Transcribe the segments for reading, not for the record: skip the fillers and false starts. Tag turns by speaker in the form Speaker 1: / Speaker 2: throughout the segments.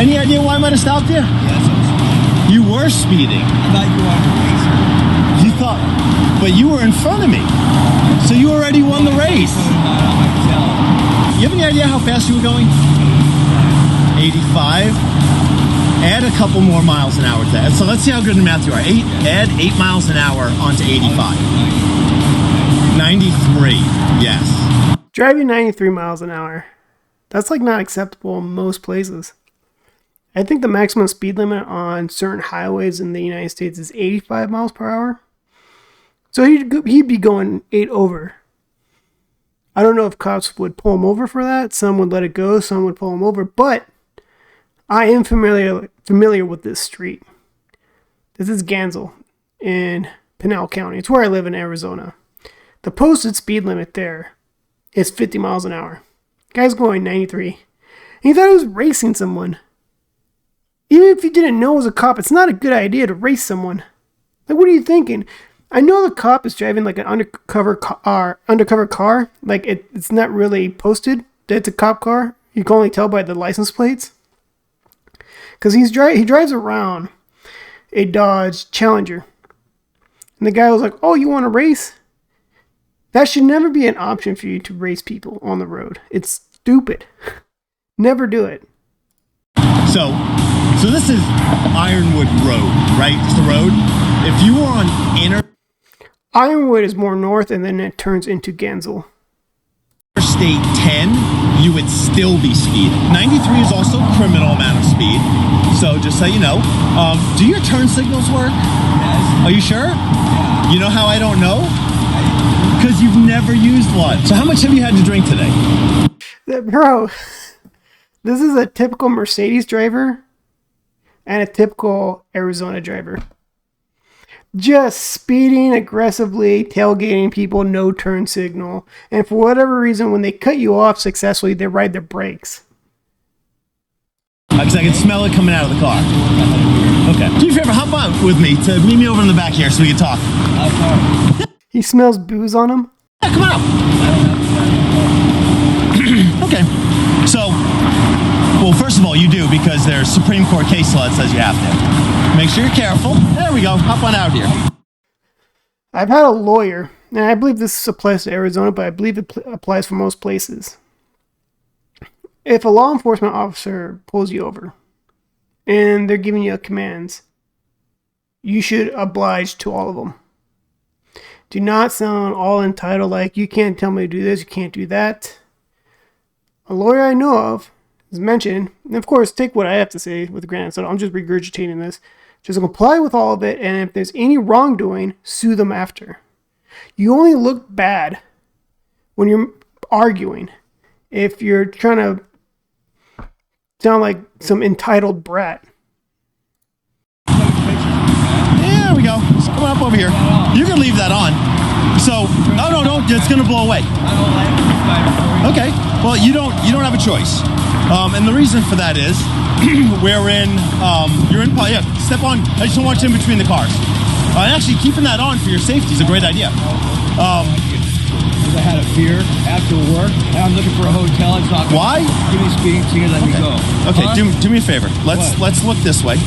Speaker 1: Any idea why I might have stopped you?
Speaker 2: Yes, I was speeding.
Speaker 1: You were speeding.
Speaker 2: I thought you wanted to race her.
Speaker 1: You thought, but you were in front of me. So you already won the race. You have any idea how fast you were going? 85. Add a couple more miles an hour to that. So let's see how good in math you are. Add 8 miles an hour onto 85. 93, yes.
Speaker 3: Driving 93 miles an hour. That's like not acceptable in most places. I think the maximum speed limit on certain highways in the United States is 85 miles per hour. So he'd be going 8 over. I don't know if cops would pull him over for that. Some would let it go. Some would pull him over. But I am familiar with this street. This is Gansel in Pinal County. It's where I live in Arizona. The posted speed limit there is 50 miles an hour. Guy's going 93. And he thought he was racing someone. Even if you didn't know it was a cop, it's not a good idea to race someone. Like, what are you thinking? I know the cop is driving like an undercover car. Like, it's not really posted that it's a cop car. You can only tell by the license plates. Because he drives around a Dodge Challenger. And the guy was like, oh, you want to race? That should never be an option for you to race people on the road. It's stupid. Never do it.
Speaker 1: So this is Ironwood Road, right? It's the road. If you were on
Speaker 3: Ironwood is more north, and then it turns into Gansel.
Speaker 1: Interstate 10, you would still be speeding. 93 is also a criminal amount of speed. So just so you know, do your turn signals work?
Speaker 2: Yes.
Speaker 1: Are you sure?
Speaker 2: Yeah.
Speaker 1: You know how I don't know? Because you've never used one. So how much have you had to drink today?
Speaker 3: Bro, this is a typical Mercedes driver and a typical Arizona driver. Just speeding aggressively, tailgating people, no turn signal. And for whatever reason, when they cut you off successfully, they ride their brakes.
Speaker 1: Because I can smell it coming out of the car. Okay. Do you a favor, hop on with me to meet me over in the back here so we can talk.
Speaker 3: He smells booze on him.
Speaker 1: Yeah, come on out. Okay. So, well, first of all, you do because there's Supreme Court case law that says you have to. Make sure you're careful. There we go. Hop on out here.
Speaker 3: I've had a lawyer, and I believe this applies to Arizona, but I believe it applies for most places. If a law enforcement officer pulls you over and they're giving you commands, you should oblige to all of them. Do not sound all entitled like, you can't tell me to do this, you can't do that. A lawyer I know of has mentioned, and of course, take what I have to say with a grain of salt. I'm just regurgitating this. Just comply with all of it, and if there's any wrongdoing, sue them after. You only look bad when you're arguing. If you're trying to sound like some entitled brat.
Speaker 1: There we go. Just come up over here. You can leave that on. So, no, don't. It's gonna blow away. Okay. Well, you don't have a choice. And the reason for that is you're in. Yeah, step on. I just don't want you in between the cars. And actually, keeping that on for your safety is a great idea.
Speaker 2: I had a beer after work, and I'm looking for a hotel. It's not.
Speaker 1: Why?
Speaker 2: Give me a speeding ticket. Let me go.
Speaker 1: Okay, do me a favor. Let's look this way.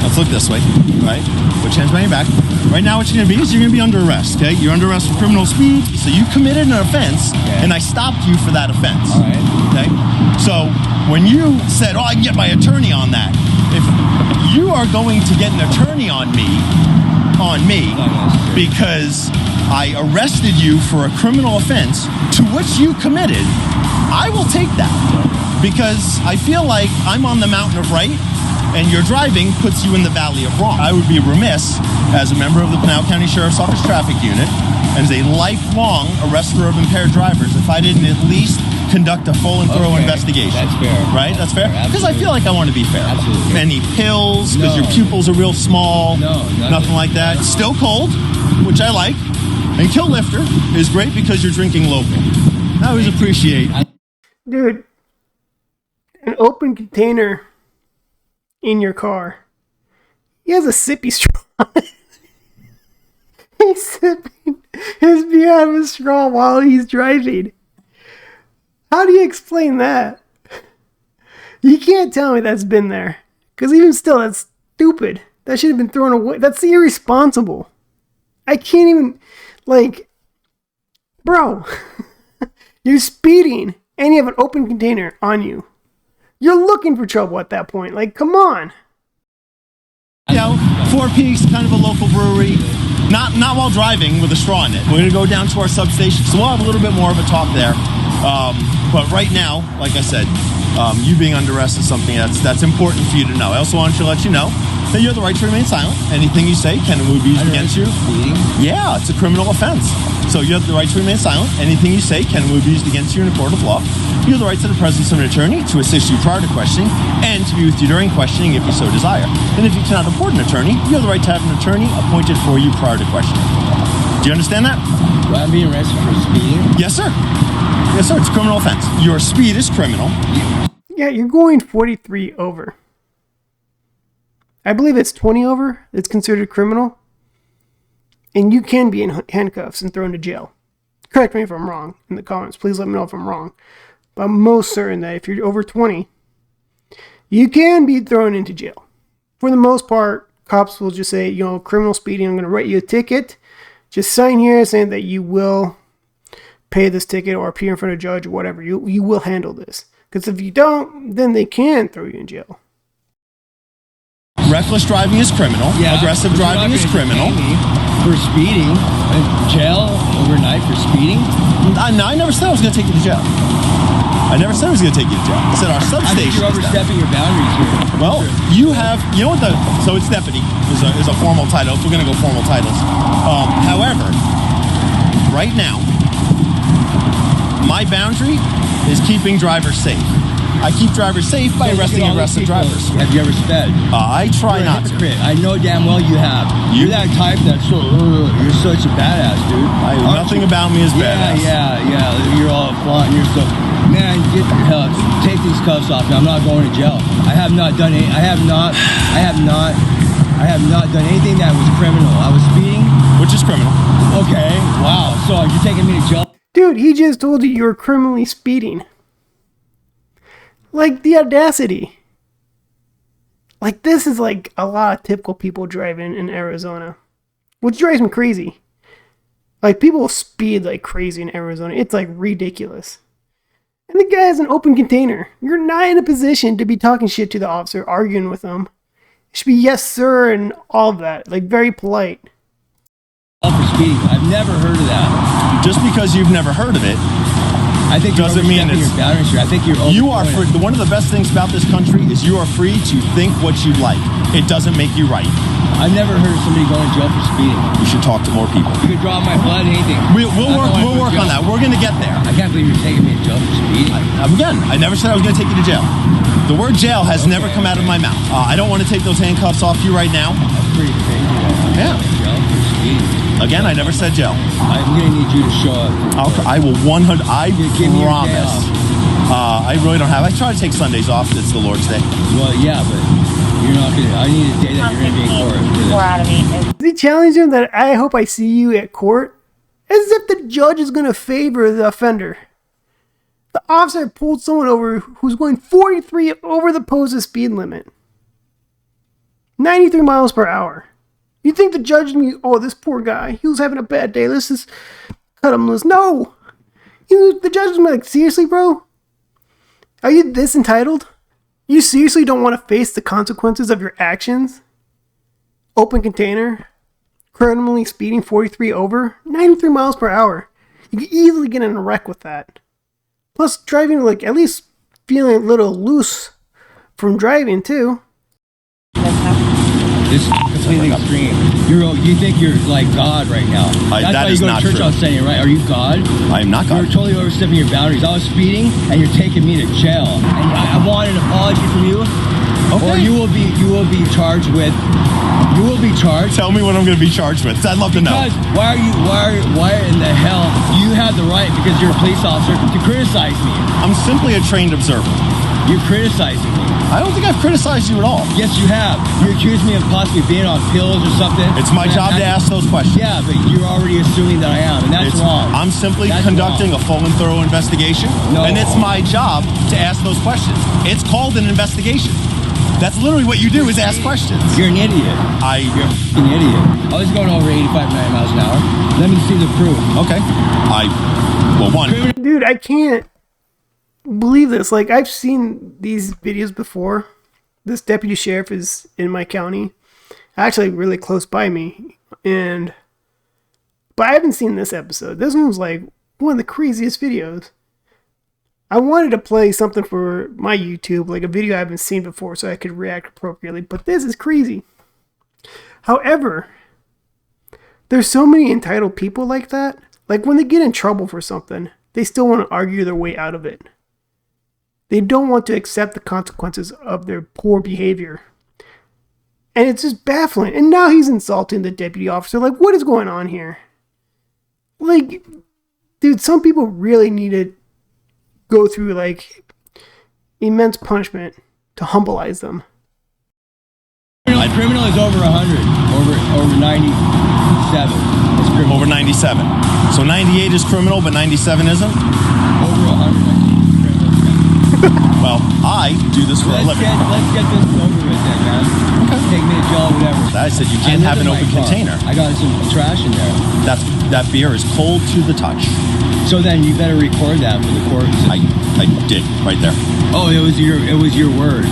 Speaker 1: Let's look this way. Right? Put your hands behind your back. Right now, what you're gonna be is you're gonna be under arrest. Okay? You're under arrest for criminal speed. So you committed an offense, and I stopped you for that offense.
Speaker 2: All right.
Speaker 1: Okay? So when you said, "Oh, I can get my attorney on that," if you are going to get an attorney on me, because I arrested you for a criminal offense to which you committed, I will take that because I feel like I'm on the mountain of right and your driving puts you in the valley of wrong. I would be remiss as a member of the Pinal County Sheriff's Office Traffic Unit and as a lifelong arrestor of impaired drivers if I didn't at least conduct a full and thorough investigation.
Speaker 2: That's fair.
Speaker 1: Right? That's fair? Because I feel like I want to be fair.
Speaker 2: Absolutely.
Speaker 1: Any pills, because your pupils are real small.
Speaker 2: No,
Speaker 1: nothing like that. Still cold, which I like. And Kill Lifter is great because you're drinking local. I always appreciate.
Speaker 3: Dude, an open container in your car. He has a sippy straw. He's sipping his beer out of a straw while he's driving. How do you explain that? You can't tell me that's been there. Because even still, that's stupid. That should have been thrown away. That's irresponsible. I can't even, like, bro, you're speeding and you have an open container on you. You're looking for trouble at that point. Like, come on.
Speaker 1: You know, Four Peaks, kind of a local brewery. Not while driving with a straw in it. We're going to go down to our substation, so we'll have a little bit more of a talk there. But right now, like I said, you being under arrest is something that's important for you to know. I also wanted to let you know that you have the right to remain silent. Anything you say can and will be used against you. Yeah, it's a criminal offense. So you have the right to remain silent. Anything you say can and will be used against you in a court of law. You have the right to the presence of an attorney to assist you prior to questioning and to be with you during questioning if you so desire. And if you cannot afford an attorney, you have the right to have an attorney appointed for you prior to questioning. Do you understand that?
Speaker 2: Well, I'm being arrested for speeding?
Speaker 1: Yes, sir. Yes, sir. It's a criminal offense. Your speed is criminal.
Speaker 3: Yeah, you're going 43 over. I believe it's 20 over. It's considered criminal. And you can be in handcuffs and thrown to jail. Correct me if I'm wrong in the comments. Please let me know if I'm wrong. But I'm most certain that if you're over 20, you can be thrown into jail. For the most part, cops will just say, criminal speeding, I'm going to write you a ticket. Just sign here saying that you will pay this ticket or appear in front of a judge or whatever. You will handle this. Because if you don't, then they can throw you in jail.
Speaker 1: Reckless driving is criminal.
Speaker 2: Yeah,
Speaker 1: aggressive driving is criminal.
Speaker 2: For speeding, in jail overnight for speeding.
Speaker 1: No, I never said I was going to take you to jail. I never said I was going to take you to jail. I said our substation.
Speaker 2: I think you're overstepping your boundaries here.
Speaker 1: Well, you know what so it's deputy is a formal title. If we're going to go formal titles. However, right now, my boundary is keeping drivers safe. I keep drivers safe by arresting aggressive drivers.
Speaker 2: Have you ever sped?
Speaker 1: I try not to.
Speaker 2: I know damn well you have. You're that type that's so, you're such a badass, dude.
Speaker 1: Nothing about me is badass.
Speaker 2: Yeah. You're all fun. You're so, man, get your cuffs. Take these cuffs off. I'm not going to jail. I have not done done anything that was criminal. I was speeding.
Speaker 1: Which is criminal.
Speaker 2: Okay, wow. So you're taking me to jail?
Speaker 3: Dude, he just told you were criminally speeding. Like, the audacity. Like, this is like a lot of typical people driving in Arizona. Which drives me crazy. Like, people speed like crazy in Arizona. It's like ridiculous. And the guy has an open container. You're not in a position to be talking shit to the officer, arguing with him. It should be yes, sir, and all of that. Like, very polite.
Speaker 2: For speeding. I've never heard of that.
Speaker 1: Just because you've never heard of it,
Speaker 2: I think
Speaker 1: doesn't mean it's.
Speaker 2: Your boundaries here. I think
Speaker 1: you are free. One of the best things about this country is you are free to think what you like. It doesn't make you right.
Speaker 2: I've never heard of somebody going to jail for speeding.
Speaker 1: You should talk to more people.
Speaker 2: You could draw my blood, anything.
Speaker 1: We'll work on that. We're going to get there.
Speaker 2: I can't believe you're taking me to jail for speeding.
Speaker 1: Again, I never said I was going to take you to jail. The word jail has never come out of my mouth. I don't want to take those handcuffs off you right now.
Speaker 2: That's pretty crazy.
Speaker 1: Yeah.
Speaker 2: Jail for speeding.
Speaker 1: Again, I never said jail.
Speaker 2: I'm going to need you to show up.
Speaker 1: I will 100. I
Speaker 2: Give me your day
Speaker 1: promise.
Speaker 2: off.
Speaker 1: I really don't have. I try to take Sundays off. It's the Lord's Day.
Speaker 2: Well, yeah, but you're not going to. I need a day that you're going to be in court.
Speaker 4: We're out of me.
Speaker 3: He challenged him that I hope I see you at court, as if the judge is going to favor the offender. The officer pulled someone over who's going 43 over the posted speed limit. 93 miles per hour. You think the judge me? Oh, this poor guy. He was having a bad day. Let's just cut him loose. No! The judge was like, seriously, bro? Are you this entitled? You seriously don't want to face the consequences of your actions? Open container? Criminally speeding 43 over? 93 miles per hour. You could easily get in a wreck with that. Plus, driving, like, at least feeling a little loose from driving, too.
Speaker 2: This is completely extreme. You think you're like God right now. That's
Speaker 1: that
Speaker 2: why
Speaker 1: is
Speaker 2: you go
Speaker 1: not
Speaker 2: to church
Speaker 1: true.
Speaker 2: on Sunday, right? Are you God?
Speaker 1: I am not God.
Speaker 2: You're totally overstepping your boundaries. I was speeding, and you're taking me to jail. And I want an apology from you, or you will be charged with. You will be charged.
Speaker 1: Tell me what I'm going to be charged with. I'd love to know.
Speaker 2: Because why in the hell do you have the right, because you're a police officer, to criticize me?
Speaker 1: I'm simply a trained observer.
Speaker 2: You're criticizing me.
Speaker 1: I don't think I've criticized you at all.
Speaker 2: Yes, you have. You accused me of possibly being on pills or something.
Speaker 1: It's my job to ask those questions.
Speaker 2: Yeah, but you're already assuming that I am, and that's wrong.
Speaker 1: I'm simply
Speaker 2: That's
Speaker 1: conducting
Speaker 2: wrong.
Speaker 1: a full and thorough investigation,
Speaker 2: No.
Speaker 1: and it's my job to ask those questions. It's called an investigation. That's literally what you do is ask questions.
Speaker 2: You're an idiot. You're a f***ing idiot. I was going over 85, 90 miles an hour. Let me see the proof.
Speaker 1: Okay. Well, one.
Speaker 3: Dude, I can't believe this. Like, I've seen these videos before. This deputy sheriff is in my county, actually really close by me, but I haven't seen this episode. This one was like one of the craziest videos. I wanted to play something for my YouTube, like a video I haven't seen before, so I could react appropriately, but this is crazy. However, there's so many entitled people like that. Like, when they get in trouble for something, they still want to argue their way out of it. They don't want to accept the consequences of their poor behavior. And it's just baffling. And now he's insulting the deputy officer. Like, what is going on here? Like, dude, some people really need to go through, like, immense punishment to humbleize them.
Speaker 2: Criminal is over 100, over 97. It's criminal.
Speaker 1: Over 97. So 98 is criminal, but 97 isn't?
Speaker 2: Over 100.
Speaker 1: Well, I do this for a living.
Speaker 2: Let's get this over with then, man. Okay. Take me to jail or whatever.
Speaker 1: I said you can't have an open container.
Speaker 2: I got some trash in there.
Speaker 1: That beer is cold to the touch.
Speaker 2: So then you better record that for the court.
Speaker 1: I did right there.
Speaker 2: Oh, it was your word.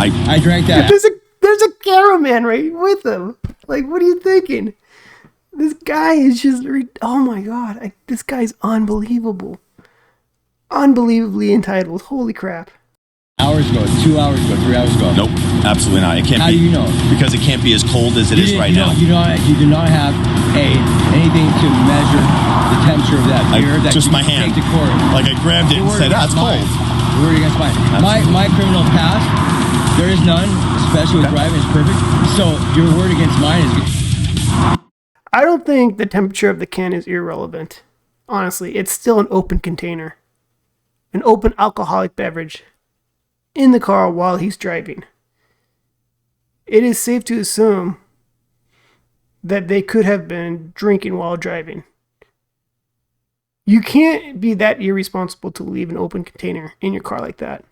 Speaker 2: I drank that.
Speaker 3: There's a cameraman right with him. Like, what are you thinking? This guy is just, oh my God. This guy's unbelievable. Unbelievably entitled. Holy crap.
Speaker 2: Hours ago, 2 hours ago, 3 hours ago.
Speaker 1: Nope, absolutely not. It can't
Speaker 2: How
Speaker 1: be.
Speaker 2: do you know?
Speaker 1: Because it can't be as cold as it is right now.
Speaker 2: You do not have anything to measure the temperature of that beer that
Speaker 1: just
Speaker 2: you
Speaker 1: my hand.
Speaker 2: take to court.
Speaker 1: Like I grabbed it and said, it's cold.
Speaker 2: Your word against mine. My criminal past, there is none, especially with driving, is perfect. So your word against mine is good.
Speaker 3: I don't think the temperature of the can is irrelevant. Honestly, it's still an open container. An open alcoholic beverage in the car while he's driving. It is safe to assume that they could have been drinking while driving. You can't be that irresponsible to leave an open container in your car like that.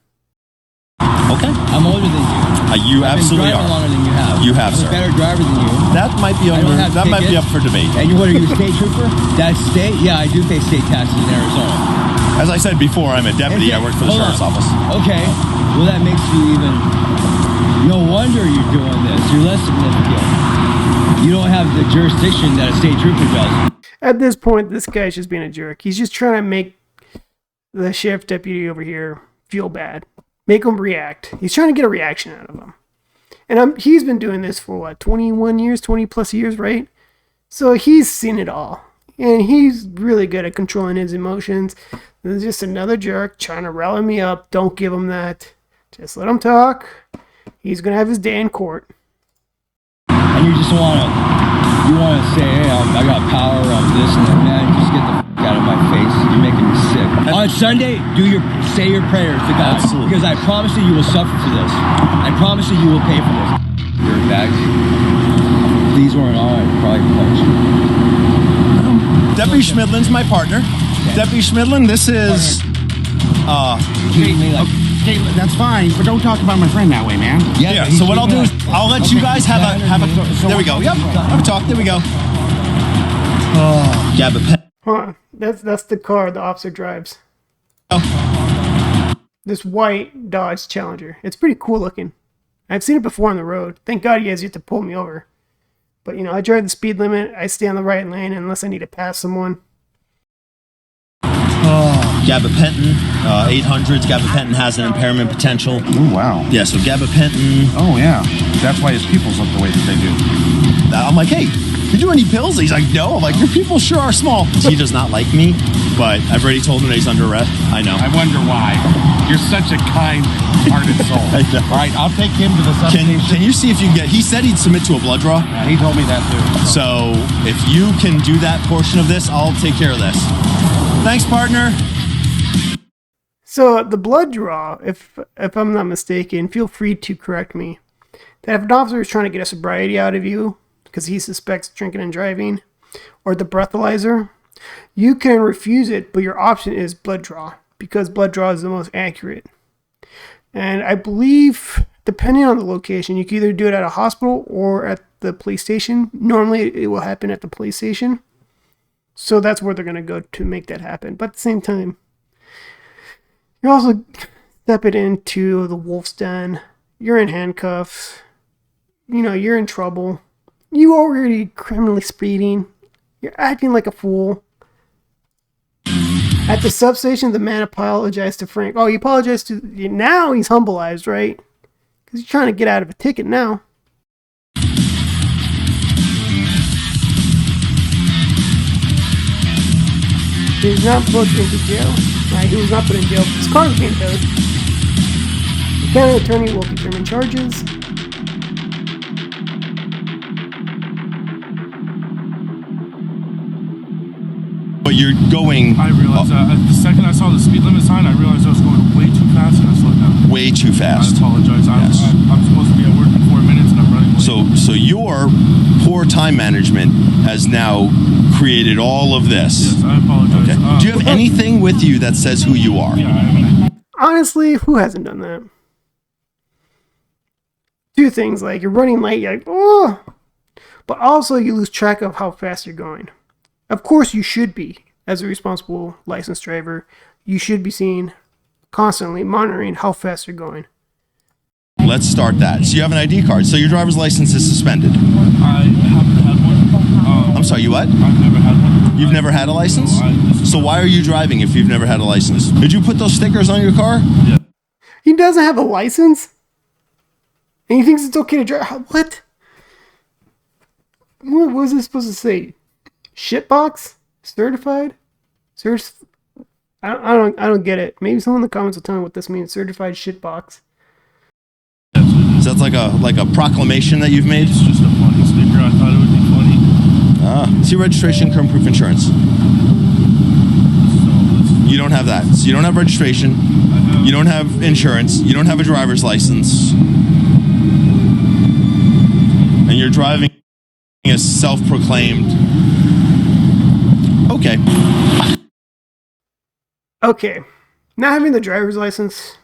Speaker 1: Okay.
Speaker 2: I'm older than you.
Speaker 1: You absolutely
Speaker 2: I've been driving
Speaker 1: are.
Speaker 2: longer than you have.
Speaker 1: You have,
Speaker 2: I'm
Speaker 1: sir.
Speaker 2: a better driver than you.
Speaker 1: That might be up for debate.
Speaker 2: And what are you, a state trooper? That's state? Yeah, I do pay state taxes in Arizona.
Speaker 1: As I said before, I'm a deputy. I work for the sheriff's office.
Speaker 2: Okay. Well, that makes you even... No wonder you're doing this. You're less significant. You don't have the jurisdiction that a state trooper does.
Speaker 3: At this point, this guy's just being a jerk. He's just trying to make the sheriff deputy over here feel bad. Make him react. He's trying to get a reaction out of him. And he's been doing this for, 21 years, 20 plus years, right? So he's seen it all. And he's really good at controlling his emotions. This is just another jerk trying to rally me up. Don't give him that. Just let him talk. He's going to have his day in court.
Speaker 2: And you just want to say, hey, I got power on this and that. Man, just get the f*** out of my face. You're making me sick. On Sunday, say your prayers to God.
Speaker 1: Absolutely.
Speaker 2: Because I promise you will suffer for this. I promise you will pay for this. Dirtbags. These weren't on. Probably punched you.
Speaker 1: Deputy Schmidlin's my partner. Okay. Deputy Schmidlin, this is...
Speaker 4: Okay, that's fine, but don't talk about my friend that way, man.
Speaker 1: Yeah, so what I'll do is I'll let you guys have a there we go. Yep, have a talk. There we go. Oh, yeah, but...
Speaker 3: Huh. That's the car the officer drives. This white Dodge Challenger. It's pretty cool looking. I've seen it before on the road. Thank God you guys get to pull me over. But, I drive the speed limit. I stay on the right lane unless I need to pass someone.
Speaker 1: Gabapentin, 800s. Gabapentin has an impairment potential.
Speaker 4: Oh, wow.
Speaker 1: Yeah, so gabapentin.
Speaker 4: Oh, yeah. That's why his pupils look the way that they do.
Speaker 1: I'm like, hey, you do any pills? He's like, no. I'm like, your pupils sure are small. He does not like me, but I've already told him that he's under arrest. I know.
Speaker 4: I wonder why. You're such a kind-hearted soul.
Speaker 1: I know.
Speaker 4: All right, I'll take him to the substation.
Speaker 1: Can you see if you can get... He said he'd submit to a blood draw.
Speaker 4: Yeah, he told me that too.
Speaker 1: So if you can do that portion of this, I'll take care of this. Thanks, partner.
Speaker 3: So the blood draw, if I'm not mistaken, feel free to correct me, that if an officer is trying to get a sobriety out of you because he suspects drinking and driving, or the breathalyzer, you can refuse it, but your option is blood draw because blood draw is the most accurate. And I believe, depending on the location, you can either do it at a hospital or at the police station. Normally, it will happen at the police station. So that's where they're going to go to make that happen. But at the same time, you're also stepping into the wolf's den. You're in handcuffs. You know, you're in trouble. You already criminally speeding. You're acting like a fool. At the substation, the man apologized to Frank. Oh, he apologized to... Now he's humbleized, right? Because he's trying to get out of a ticket now. He was not put into jail. Right, he was not put in jail. His car was being towed. The county attorney will determine charges.
Speaker 1: But you're going...
Speaker 4: I realized that. The second I saw the speed limit sign, I realized I was going way too fast and I slowed down.
Speaker 1: way too fast.
Speaker 4: I apologize.
Speaker 1: Yes.
Speaker 4: I'm supposed to be at work in 4 minutes and I'm running late.
Speaker 1: So your poor time management has now created all of this.
Speaker 4: Yes, I apologize.
Speaker 1: Okay. Do you have anything with you that says who you are?
Speaker 4: Yeah, I mean,
Speaker 3: Honestly, who hasn't done that? Two things, like you're running late, you're like, oh, but also you lose track of how fast you're going. Of course, you should be, as a responsible licensed driver, you should be seen constantly monitoring how fast you're going.
Speaker 1: Let's start that. So you have an ID card. So your driver's license is suspended.
Speaker 4: I haven't had one.
Speaker 1: I'm sorry, you what?
Speaker 4: I've never had one.
Speaker 1: You've never had a license? So why are you driving if you've never had a license? Did you put those stickers on your car?
Speaker 4: Yeah.
Speaker 3: He doesn't have a license? And he thinks it's okay to drive? What? What was this supposed to say? Shitbox? Certified? I don't get it. Maybe someone in the comments will tell me what this means. Certified shitbox.
Speaker 1: Is that like a proclamation that you've made?
Speaker 4: It's just a funny sticker. I thought it would be funny.
Speaker 1: See registration, current proof insurance. You don't have that. So you don't have registration. You don't have insurance. You don't have a driver's license. And you're driving a self-proclaimed... Okay.
Speaker 3: Okay. Not having the driver's license,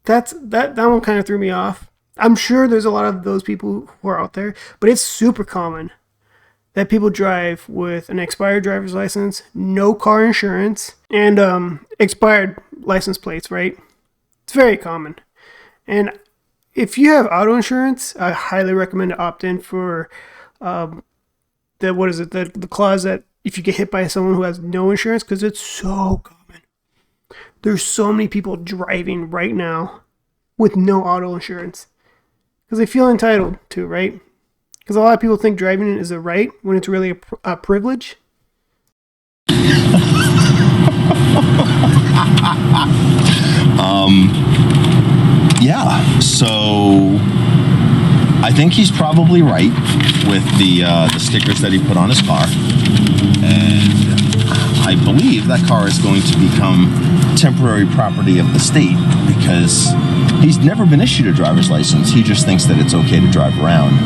Speaker 3: that one kind of threw me off. I'm sure there's a lot of those people who are out there, but it's super common that people drive with an expired driver's license, no car insurance, and expired license plates, right? It's very common. And if you have auto insurance, I highly recommend to opt in for the clause that if you get hit by someone who has no insurance, because it's so common. There's so many people driving right now with no auto insurance because they feel entitled to, right? Because a lot of people think driving is a right when it's really a privilege.
Speaker 1: Yeah, so I think he's probably right with the stickers that he put on his car. And I believe that car is going to become temporary property of the state because he's never been issued a driver's license. He just thinks that it's okay to drive around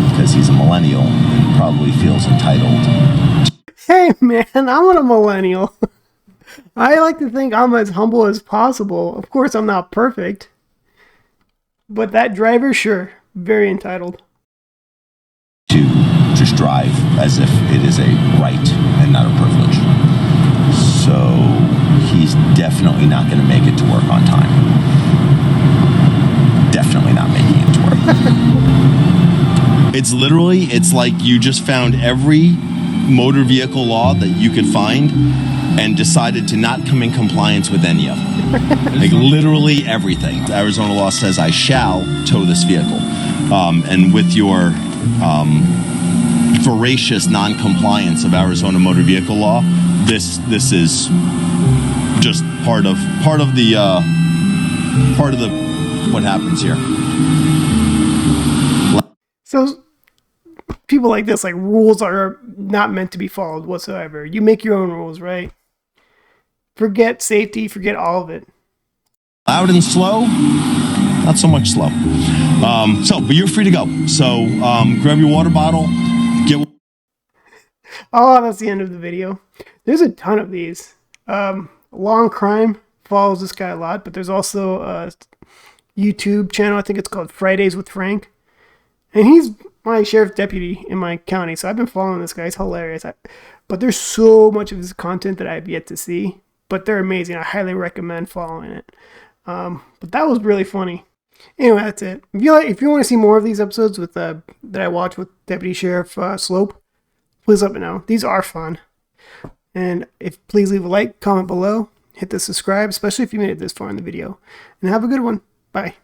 Speaker 1: because he's a millennial and probably feels entitled.
Speaker 3: Hey man, I'm not a millennial. I like to think I'm as humble as possible. Of course, I'm not perfect. But that driver, sure, very entitled.
Speaker 1: To just drive as if it is a right and not a privilege. So he's definitely not going to make it to work on time. Definitely not making it to work. It's like you just found every motor vehicle law that you could find and decided to not come in compliance with any of them. Like literally everything. Arizona law says I shall tow this vehicle. And with your voracious non-compliance of Arizona motor vehicle law, this is just part of the what happens here.
Speaker 3: So people like this, like rules are not meant to be followed whatsoever. You make your own rules, right? forget safety, forget all of it.
Speaker 1: Loud and slow, not so much slow. But you're free to go. So grab your water bottle, get.
Speaker 3: Oh, that's the end of the video. There's a ton of these. Long Crime follows this guy a lot, but there's also a YouTube channel, I think it's called Fridays with Frank. And he's my sheriff's deputy in my county, so I've been following this guy. He's hilarious. But there's so much of his content that I have yet to see. But they're amazing. I highly recommend following it. But that was really funny. Anyway, that's it. If you want to see more of these episodes with that I watch with Deputy Sheriff Slope, please let me know. These are fun. And please leave a like, comment below, hit the subscribe, especially if you made it this far in the video. And have a good one. Bye.